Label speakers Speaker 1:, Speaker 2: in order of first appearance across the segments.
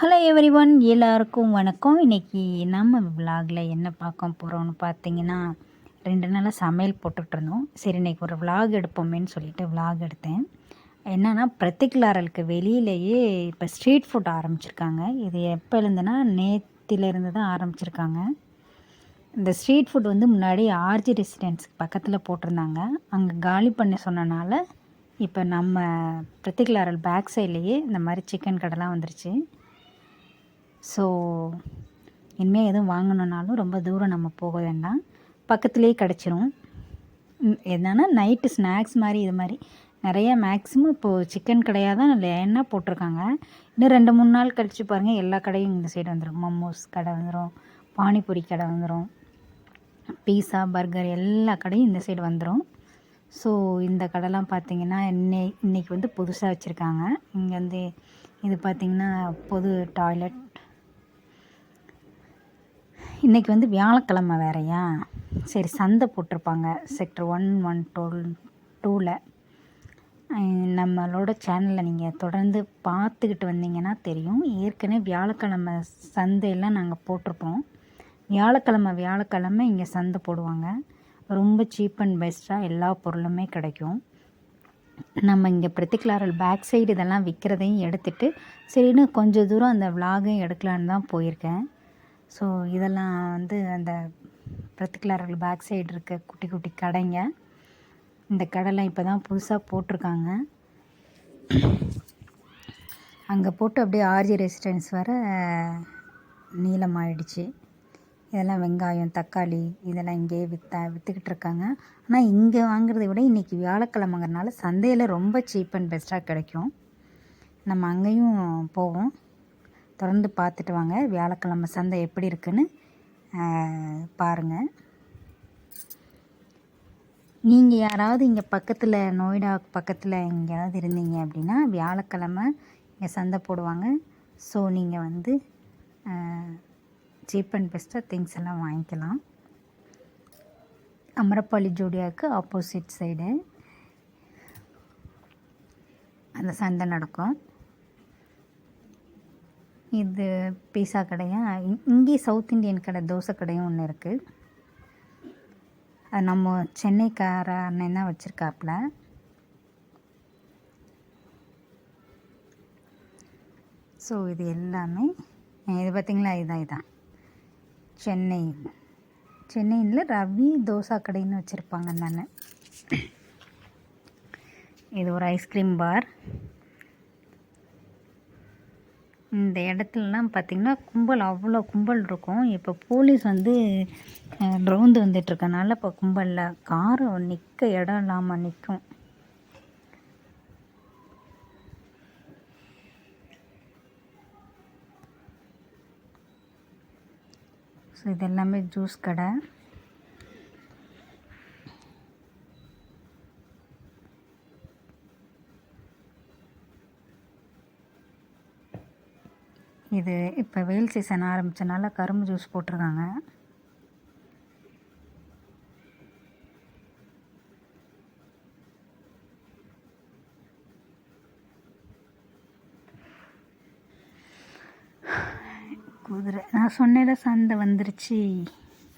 Speaker 1: Hello everyone, எல்லாருக்கும் வணக்கம். இன்றைக்கி நம்ம விலாகில் என்ன பார்க்க போகிறோம்னு பார்த்தீங்கன்னா, 2 நாளாக சமையல் போட்டுட்ருந்தோம். சரி, இன்றைக்கி ஒரு விலாக் எடுப்போமேன்னு சொல்லிட்டு விலாக் எடுத்தேன். என்னென்னா, பிரத்திக்லாரலுக்கு வெளியிலேயே இப்போ ஸ்ட்ரீட் ஃபுட் ஆரம்பிச்சிருக்காங்க. இது எப்போலேருந்துன்னா நேத்திலேருந்து தான் ஆரம்பிச்சிருக்காங்க. இந்த ஸ்ட்ரீட் ஃபுட் வந்து முன்னாடி ஆர்ஜி ரெசிடென்ஸ்க்கு பக்கத்தில் போட்டிருந்தாங்க. அங்கே காலி பண்ண சொன்னனால இப்போ நம்ம பிரத்திக்லாரல் பேக் சைட்லேயே இந்த மாதிரி சிக்கன் கடைலாம் வந்துருச்சு. ஸோ இனிமேல் எதுவும் வாங்கணுன்னாலும் ரொம்ப தூரம் நம்ம போக வேண்டாம், பக்கத்துலேயே கிடச்சிரும். என்னென்னா நைட்டு ஸ்நாக்ஸ் மாதிரி இது மாதிரி நிறையா மேக்ஸிமம் இப்போது சிக்கன் கடையாக தான் லைனாக போட்டிருக்காங்க. இன்னும் 2-3 நாள் கழித்து பாருங்கள், எல்லா கடையும் இந்த சைடு வந்துடும். மோமோஸ் கடை வந்துடும், பானிபூரி கடை வந்துடும், பீஸா பர்கர் எல்லா கடையும் இந்த சைடு வந்துடும். ஸோ இந்த கடைலாம் பார்த்திங்கன்னா இன்றைக்கி வந்து புதுசாக வச்சுருக்காங்க. இங்கே வந்து இது பார்த்திங்கன்னா பொது டாய்லெட். இன்றைக்கி வந்து வியாழக்கிழமை வேறையா, சரி சந்தை போட்டிருப்பாங்க செக்டர் 112 நம்மளோட சேனலில் நீங்கள் தொடர்ந்து பார்த்துக்கிட்டு வந்தீங்கன்னா தெரியும். ஏற்கனவே வியாழக்கிழமை சந்தையெல்லாம் நாங்கள் போட்டிருப்போம். வியாழக்கிழமை இங்கே சந்தை போடுவாங்க. ரொம்ப சீப் அண்ட் பெஸ்ட்டாக எல்லா பொருளுமே கிடைக்கும். நம்ம இங்கே பிரத்திக்லாரல் பேக் சைடு இதெல்லாம் விற்கிறதையும் எடுத்துகிட்டு சரின்னு கொஞ்சம் தூரம் அந்த விலாகையும் எடுக்கலான்னு தான் போயிருக்கேன். ஸோ இதெல்லாம் வந்து அந்த பிரத்திக்லாரல் பேக் சைடு இருக்க குட்டி குட்டி கடைங்க. இந்த கடைலாம் இப்போ தான் புதுசாக போட்டிருக்காங்க. அங்கே போட்டு அப்படியே ஆர்ஜி ரெசிடென்ஸ் வர நீளமாகிடுச்சு. இதெல்லாம் வெங்காயம், தக்காளி இதெல்லாம் இங்கேயே விற்றுக்கிட்டு இருக்காங்க. ஆனால் இங்கே வாங்குறதை விட இன்றைக்கி வியாழக்கிழமைங்கிறனால சந்தையில் ரொம்ப சீப் அண்ட் பெஸ்ட்டாக கிடைக்கும். நம்ம அங்கேயும் போவோம், தொடர்ந்து பார்த்துட்டு வாங்க. வியாழக்கிழமை சந்தை எப்படி இருக்குன்னு பாருங்கள். நீங்கள் யாராவது இங்கே பக்கத்தில் நொய்டா பக்கத்தில் எங்கேயாவது இருந்தீங்க அப்படின்னா வியாழக்கிழமை இங்கே சந்தை போடுவாங்க. ஸோ நீங்கள் வந்து சீப் அண்ட் பெஸ்ட்டாக திங்ஸ் எல்லாம் வாங்கிக்கலாம். அமரப்பாளி ஜோடியாவுக்கு ஆப்போசிட் சைடு அந்த சந்தை நடக்கும். இது பீஸா கடையா, இங்கே சவுத் இண்டியன் கடை தோசை கடையும் ஒன்று இருக்குது. அது நம்ம சென்னைக்கார அண்ணன் தான் வச்சுருக்காப்புல. ஸோ இது எல்லாமே இது பார்த்திங்களா, இதுதான் சென்னையில் ரவி தோசை கடைன்னு வச்சுருப்பாங்க அந்த அண்ணன். இது ஒரு ஐஸ்கிரீம் பார். இந்த இடத்துலலாம் பார்த்திங்கன்னா கும்பல், அவ்வளோ கும்பல் இருக்கும். இப்போ போலீஸ் வந்து ரவுண்டு வந்துட்டுருக்கனால இப்போ கும்பலில் காரு நிற்க இடம் இல்லாமல் நிற்கும். ஸோ இது எல்லாமே ஜூஸ் கடை. இது இப்போ வெயில் சீசன் ஆரம்பித்தனால கரும்பு ஜூஸ் போட்டிருக்காங்க. குதிரை நான் சொன்னேன்ல சந்தை வந்துருச்சு.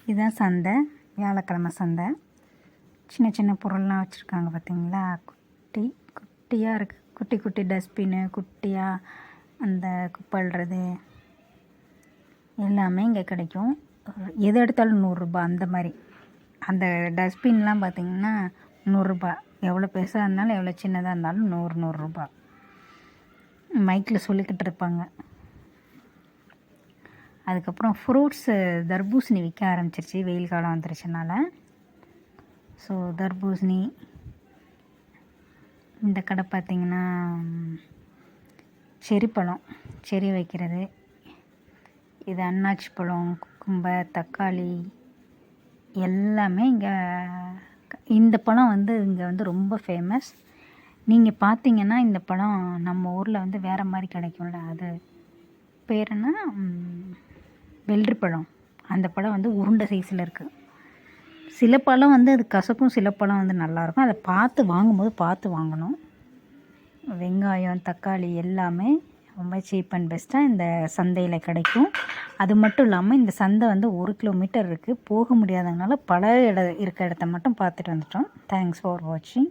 Speaker 1: இதுதான் சந்தை, வியாழக்கிழமை சந்தை. சின்ன சின்ன பொருள்லாம் வச்சுருக்காங்க பார்த்தீங்களா, குட்டியாக இருக்குது. குட்டி குட்டி டஸ்ட்பின்னு, குட்டியாக அந்த குப்பைடுறது எல்லாமே இங்கே கிடைக்கும். எது எடுத்தாலும் 100 ரூபா அந்த மாதிரி. அந்த டஸ்ட்பின்லாம் பார்த்திங்கன்னா 100 ரூபா. எவ்வளோ பெருசாக இருந்தாலும் எவ்வளோ சின்னதாக இருந்தாலும் 100 ரூபா. மைக்கில் சொல்லிக்கிட்டு இருப்பாங்க. அதுக்கப்புறம் ஃப்ரூட்ஸு தர்பூசணி விற்க ஆரம்பிச்சிருச்சு, வெயில் காலம் வந்துருச்சுனால. ஸோ தர்பூசணி. இந்த கடை பார்த்திங்கன்னா செரி பழம், செரி வைக்கிறது. இது அன்னாச்சி பழம், குக்கும்பர், தக்காளி எல்லாமே இங்கே. இந்த பழம் வந்து இங்கே வந்து ரொம்ப ஃபேமஸ். நீங்கள் பார்த்தீங்கன்னா இந்த பழம் நம்ம ஊரில் வந்து வேறு மாதிரி கிடைக்கும்ல, அது பேர் என்ன, வெள்ளரி பழம். அந்த பழம் வந்து உருண்டை சைஸில் இருக்குது. சில பழம் வந்து அது கசக்கும், சில பழம் வந்து நல்லாயிருக்கும். அதை வாங்கும்போது பார்த்து வாங்கணும். வெங்காயம், தக்காளி எல்லாமே ரொம்ப சீப் அண்ட் பெஸ்ட்டாக இந்த சந்தையில் கிடைக்கும். அது மட்டும் இல்லாமல் இந்த சந்தை வந்து 1 கிலோமீட்டர் இருக்குது. போக முடியாததுனால பல இருக்க இடத்த மட்டும் பார்த்துட்டு வந்துட்டோம். தேங்க்ஸ் ஃபார் வாட்சிங்.